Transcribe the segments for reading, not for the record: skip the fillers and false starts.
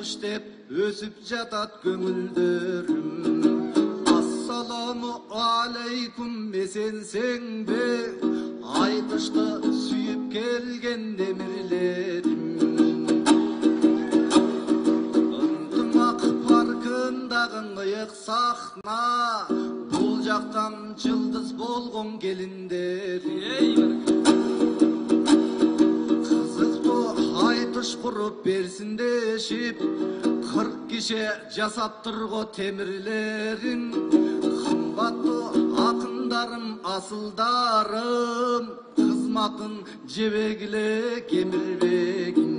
болмуш деп өсүп жатат көңүлдөрүм. Ассаламу алейкум, эсенсеңбе? Айтышты сүйүп келген демирлерим. Ынтымак паркындагы ыйык сахна, бул жактан жылдыз болгон келиндерим. Айтыш куруп берсин дешип, 40 киши жасап турго темирлерин. Кымбаттуу акындарым, асылдарым, кызматын жебегиле кемирбегин.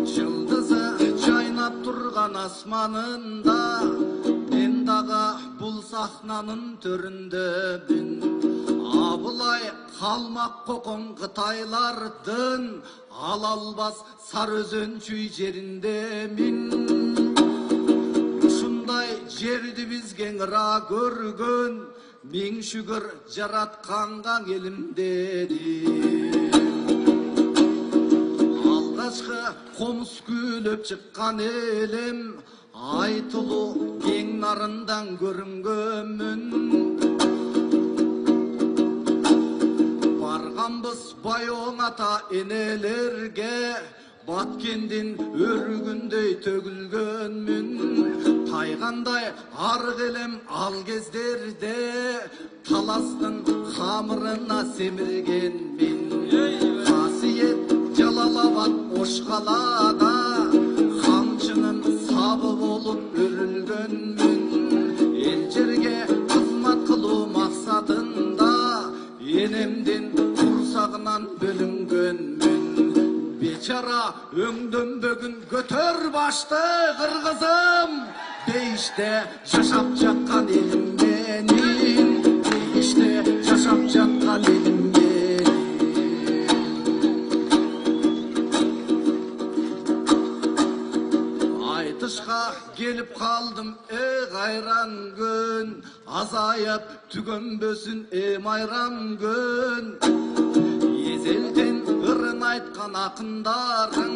Жылдызы жайнап турган асманында, мен дагы бул сахнанын төрүндөмүн. Абылай қалмақ қоқон Қытайлардың ала албас сар өзөнчүй жерінде мен. Ушундай жерди бизге ыңыра көргөн, миң шүгүр жаратканга элимдедим. Алгачкы комуз күлөп чыккан элим, айтылуу кең нарындан көрүнгөнмүн. Барганбыз байоң ата энелерге, Баткендин өрүгүндөй төгүлгөнмүн. Тайгандай арык элем ал кездерде, таластын хамырына семиргенмин. Касиет Жалалабад Ош калада, камчынын сабы болуп өрүлгөнмүн. Эл жерге кызмат кылуу максатында, энемдин курсагынан бөлүнгөнмүн. Бечара өңдөнбөгүн көтөр башты кыргызым, дейиште жашап жаткан элим менин, дейиште жашап жаткан элим менин. Айтышка келип калдым, кайран күн, азайып түгөнбөсүн майрам күн. Эзелден ырын айткан акындарың,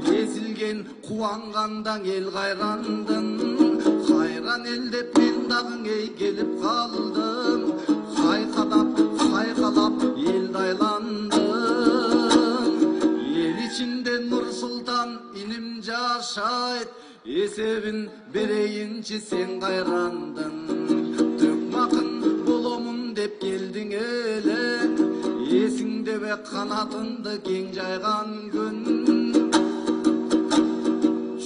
эзилген кубангандан эл кайрандын. Кайран эл деп мен дагы келип калдым, кайкалап элди айландым. Эл ичинде Нур-Султан иним жашайт, эсебин берейинчи сен кайрандың. Төкмакын боломун деп келдиң эле, эсиңдебе канатынды кең жайган күн.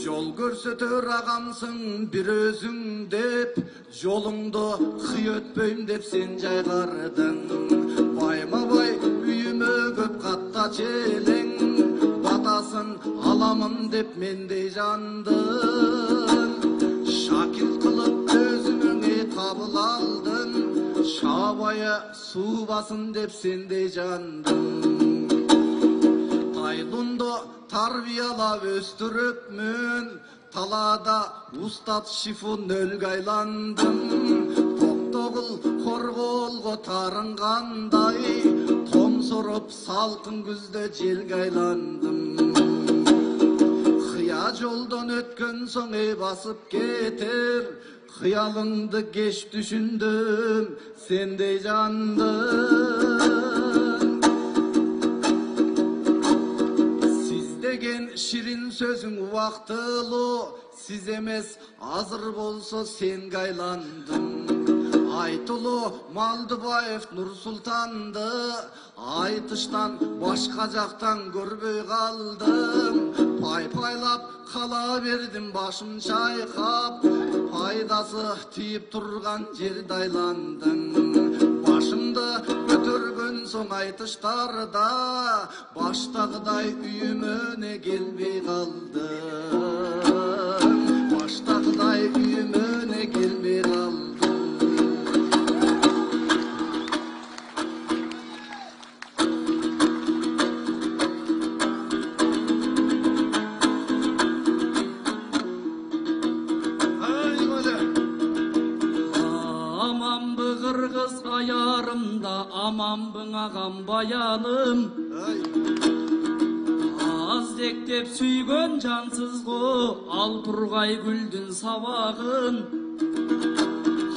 Жол көрсөтөр агамсың бир өзүң деп, жолуңду кый өтпөйм деп сен жайгардың. Байма-бай үйүмө көп катта челең, батасын аламын деп мендей жандың. Шакил кылып өзүңө кабыл алдың, шабайы суубасын деп сендей жандың. Тайлунду тарбиялап өстүрөпмүн, талаада устат шифун өлгө айландым. Токтогул корголго тарынгандай, томсоруп салкын күздө желге айландым. Кыя жолдон өткөн соң басып кетер, кыялыңды кеч түшүндүм, сендей жандым. Сиз деген ширин сөзүң убактылуу, сиз эмес азыр болсо сенге айландым. Айтылуу Малдыбаев Нур-Султанды, айтыштан башка жактан көрбөй калдым. Пай-пайлап кала бердим башым чайкап, пайдасы тиіп турган жерде айландың. Башымды көтөргөн соң айтыштарда, баштагыдай үйүмө келбей калдым. Баштагыдай үйүмө келбей калдым. Aman bın ağam bayanım, az жетектеп сүйгөн жансызго ал тургай гүлдүн сабагын.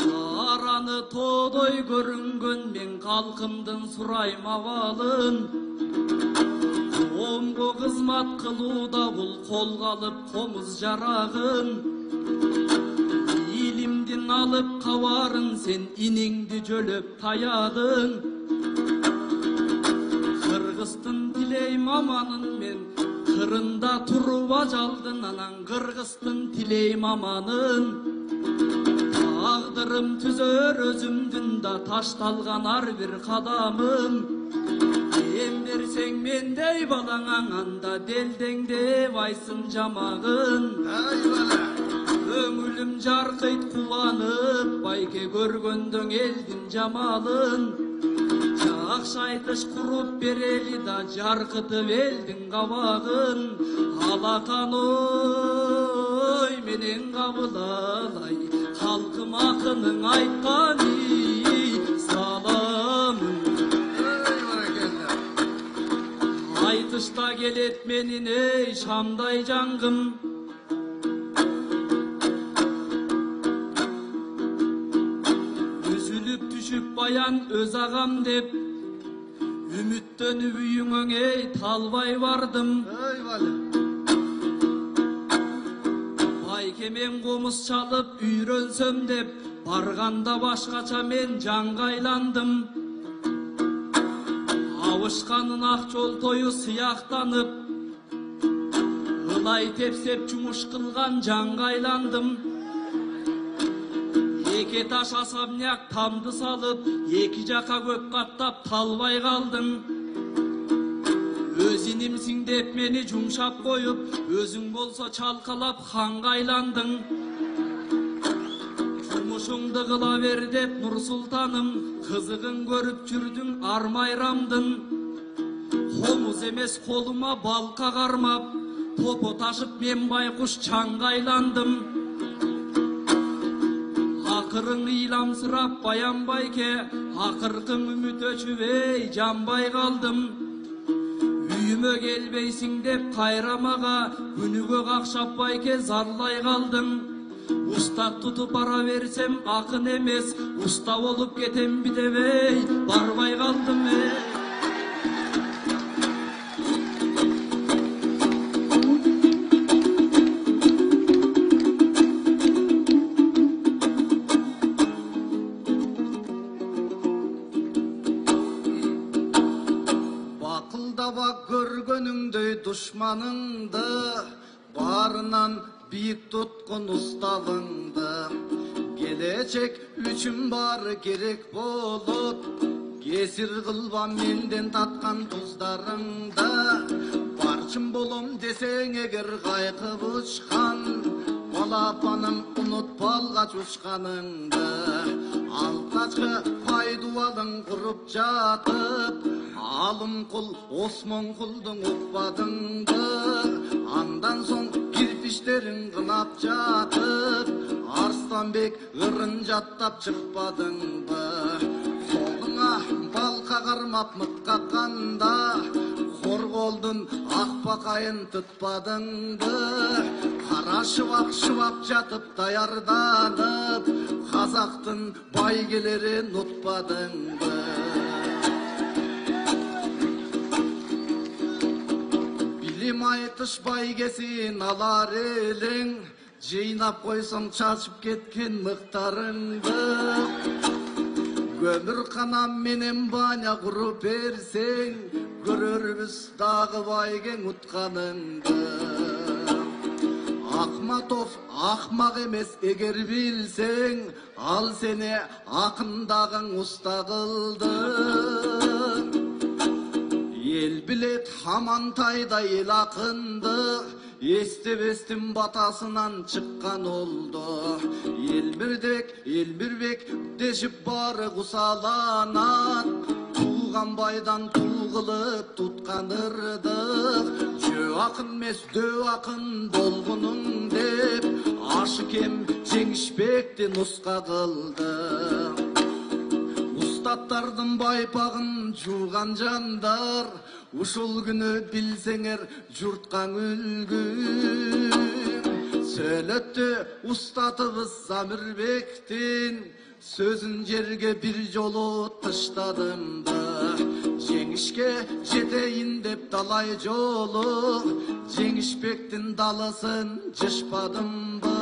Караны тоодой көрүнгөн мен калкымдын сурайм абалын. Коомго кызмат кылууда бул колго алып комуз жарагын. Илимдин алып кабарын сен иниңди жөлөп таядың. Кыргыздын тилейм аманын мен кырында туруп ажалдын, анан кыргыздын тилейм аманын. Тагдырым түзөр өзүмдүн да ташталган ар бир кадамын. Эм берсең мендей балаңа анда делдеңдеп айсын жамагын. Көңүлүм жаркыйт кубанып, байке көргөндөн элдин жамалын. Жакшы айтыш куруп берели да жаркытып элдин кабагын. Алакан ой менен кабылалай, халкым акынын айтканы саламын. Айтышта келет менин эй шамдай жаңгым. Үзүлүп түшүп баян өз агам деп, үмүттөнүп үйүңө талбай бардым. Байке мен комуз чалып үйрөнсөм деп, барганда башкача мен жаңга айландым. Абышканын ак жол тою сыяктанып, ылай тепсеп жумуш кылган жаңга айландым. Эки таш асамняк тамды салып, эки жака көк каттап талбай калдым. Өз инимсиң деп мени жумшап коюп, өзүң болсо чалкалап ханга айландың. Жумушуңду кыла бер деп Нур Султаным, кызыгын көрүп жүрдүң армайрамдын. Комуз эмес колума балка кармап, топо ташып мен байкуш чаңга айландым. Акырың ыйламсырап баян байке, акыркың үмүт өчүп эй жанбай калдым. Үйүмө келбейсиң деп кайрамага, күнүгө какшап байке зарлай калдым. Устат тутуп бара берсем акын эмес, уста болуп кетем би деп эй барбай калдым. Көргөнүңдөй душманыңды, барынан бийик туткун уставыңды. Келечек үчүн баары керек болот, кесир кылба менден таткан туздарыңды. Барчын болом десең эгер кайкып учкан, балапаным унутпа алгач учканыңды. Алкачкы пайдубалың куруп жатып, Алымкул Осмонкулдун укпадыңды. Андан соң кирпичтерин кынап жатып, Арстанбек ырын жаттап чыкпадыңбы. Колуңа балка кармап мыт какканда, Корголдун акбакайын тытпадыңбы. Кара шыбак жатып даярданып, Казактын байгелерин утпадыңбы. Айтыш байгесин алар элең, жыйнап койсоң чачып кеткен мыктарыңды. Көмүр канам менен баня куруп берсең, көрөрбүз дагы байгең утканыңды. Ахматов ахмак эмес эгер билсең, ал сени акындагың уста кылды. Ел билет Хамантайда ел акынды, эстебестин батасынан чыккан олду. Ел бирбек дешип баары кусаланат, туулган байдан тул кылып туткан ырдык. Жөө акын эмес дөө акын болгонуң деп, Ашыкем Жеңишбекти нуска кылды. Устаттардын байпагын жууган жандар, ушул күнү билсеңер журтка үлгү. Сөйлөттү устатыбыз Замирбектин, сөзүн жерге бир жолу таштадым да. Жеңишке жетейин деп талай жолу, Жеңишбектин далысын жышпадым ба.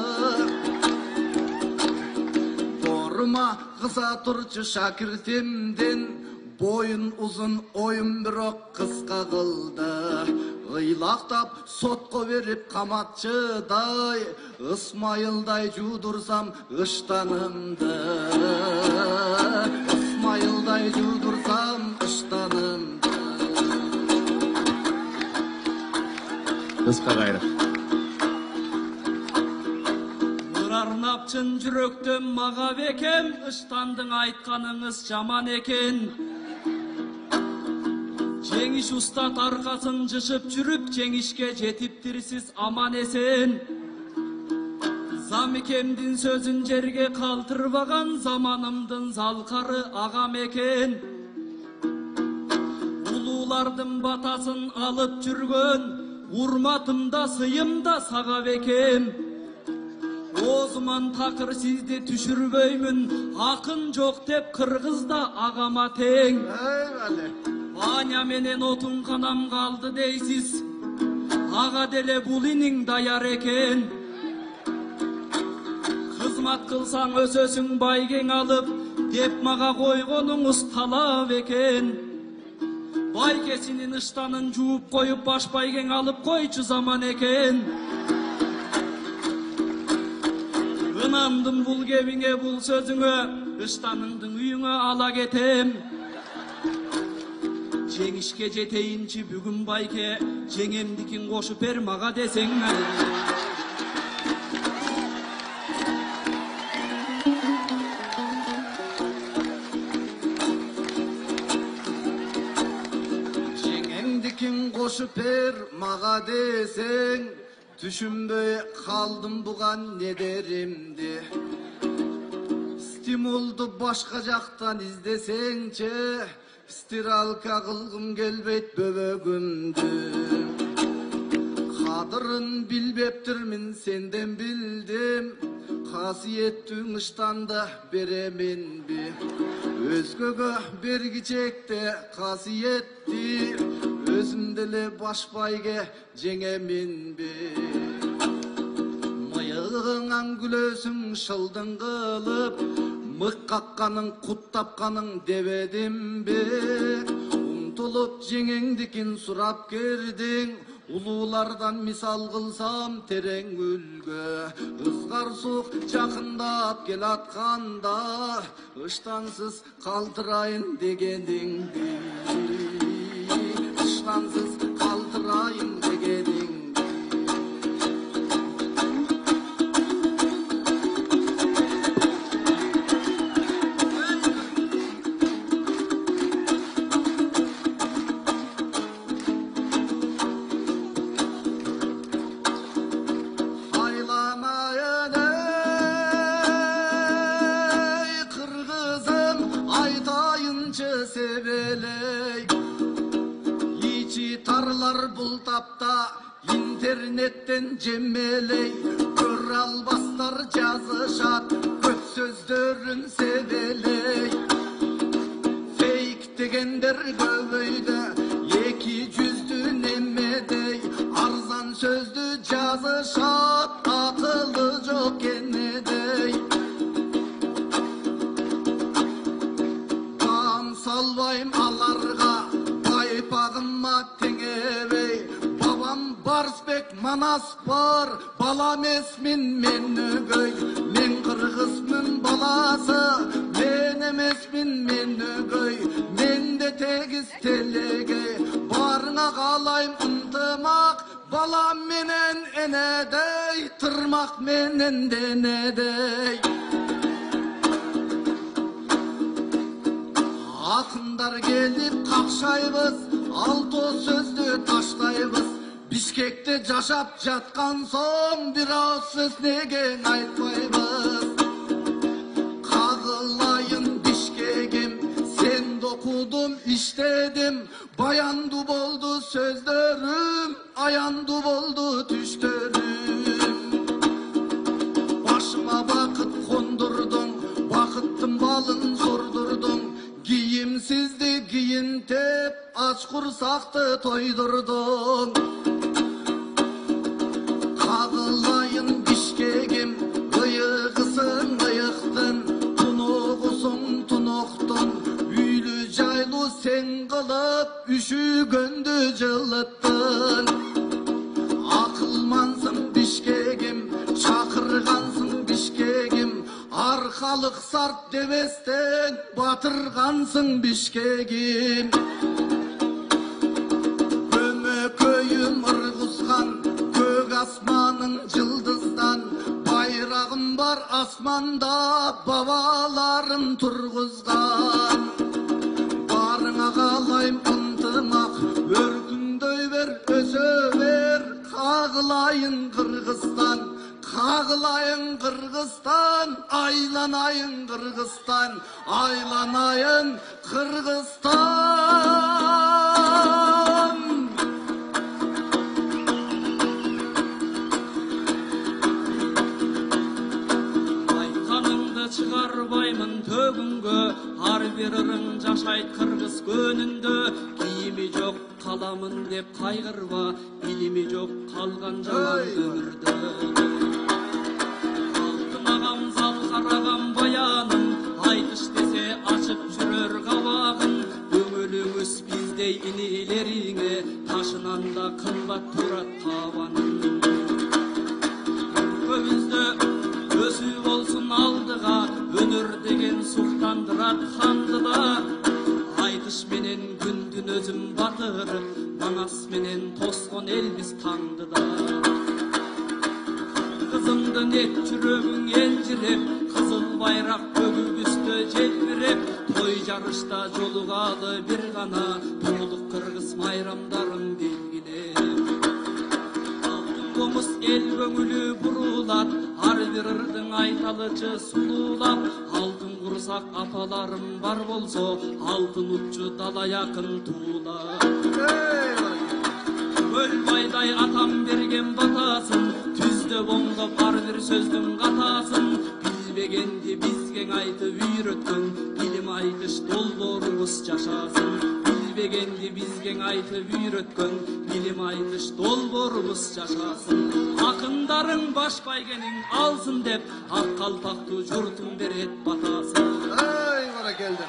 Борума кыса турчу шакиртимдин, боюн узун оюн бирок кыска кылды. Ыйлактап сотко берип каматчыдай, Ысмайылдай жуудурсам ыштанымды. Ысмайылдай жуудурсам ыштанымды. Кыска кайры. Арнап чын жүрөктөн мага бекем, Ыштандың айтканыңыз жаман экен. Жеңиш устат аркасын жышып жүрүп, Жеңишке жетиптир сиз аман эсен. Замикемдин сөзүн жерге калтырбаган, Заманымдын залкары агам экен. Улуулардын батасын алып жүргөн, Урматымда сыйымда сага бекем. Озман такыр сизди түшүрбөймүн, Акын жок деп кыргызда агама тең. Аня менен отун канам калды дейсиз, Ага деле бул иниң даяр экен. Кызмат кылсаң өсөсүң байгең алып, Деп мага койгонуңуз талап экен. Байкесинин ыштанын жууп коюп, Баш байгең алып койчу заман экен. Ынандым бул кебиңе, бул сөзүңө, Ыштаныңдын үйүңө ала кетем. Жеңишке жетейинчи бүгүн байке, Жеңемдикин кошуп бер мага десең. Жеңемдикин кошуп бер мага десең, Түшүнбөй калдым буган недеримди. Стимулду башка жактан издесеңчи, Стиралка кылгым келбейт бөбөгүмдү. Кадырын билбептирмин, сенден билдим. Касиеттүү ыштанды береминби? Өзгөгө бергичекте касиетти, Өзүм деле баш байге жеңеминби? Мыйыгыңан күлөсүң шылдың кылып, Мык какканың, кут тапканың дебедимби? Умтулуп жеңеңдикин сурап кирдиң, Улуулардан мисал кылсам терең үлгө. Ызгар сук жакындап келатканда, Ыштансыз калтырайын дегениңди. Ыштансыз калтырайын дегениңди. Бул тапта интернеттен жемелей, Көр албастар жазышат, Көп сөздөрүн себелей. Фейк дегендер көбөйдө, Эки жүздүү немедей, Арзан сөздү жазышат, Акылы жок энедей. Баам салбайм аларга, Байпагыма теңебей. Babam Barsbek Manas бар, Балам эсмин мен өгөй. Мен кыргызмын баласы, Мен эмесмин мен өгөй. Менде тегиз телегей, Барыңа каалайм ынтымак. Балам менен энедей, Тырмак менен денедей. Акындар келип какшайбыз, Алто сөздү таштайбыз. Бишкекте жашап жаткан соң, Бир аз сөз неге айтпайбыз? Кагылайын Бишкегим, Сен окудум işledim. Bayandı boldu sözlerim, ayandı boldu düşlerim. Başıma vakit kondurdun, vakıttın balın sordurdun. Giyimsizdi giyintip, aç kursaktı toydurdun. Kağılayın Bişkek'im, ıyıkısın ıyıktın, tunuğusun tunuktun. Üylü caylı sen kılıp, üşügöndü cılıttın. Akılmansın Bişkek'im, çakırgansın Bişkek'im. Arkalık sart devesten, batırgansın Bişkek'im. Köyüm ırgızgan, gök asmanın cıldızdan. Bayrağım var asmanda, babalarım turguzgan. Barına kalayım ıntımak, örgündöy ver, ösöver. Kağılayın Kırgızstan, kağılayın Kırgızstan. Aylanayın Kırgızstan, aylanayın Kırgızstan. Çıkarbaymın tөгүнгө, har bir ırın жашайт кыргыз көнүндө. Кийими жок каламын деп кайгырба, илими жок калган жаман өмүрдө. Алтын агам зал караган баяным, айтыш десе ачып жүрөр кабагын. Көңүлүңүз биздей инилериңе, ташынан да кымбат турат табаным. Көбүздө өсүү болсун алдыга, өнөр деген суктандырат ханды да. Айтыш менен күндүн өзүм батырып, маңас менен тоскон элбиз таңды да. Кызымдын эт жүрөгүң элжиреп, кызыл байрак көгүбүздө желбиреп. Той жарышта жолугалы бир гана, тоолук кыргыз майрамдарын белгилеп. Комуз эл көңүлү бурулат, ар бир ырдың айталычы сулуулап. Алтын курсак апаларым бар болсо, алтын утчу дала якын туулап. Көлбайдай атам берген батасын, түздө боңдоп ар бир сөздүн катасын. Билбегенди бизге айтып үйрөткөн, билим айтыш долбоорубуз жашасын. Bilbegенди бизге айтып үйрөткөн, билим айтыш долбоорубуз жашасын. Акындарың баш байгениң алсын деп, ак калпактуу журтум берет батасын. Ey, bana geldi.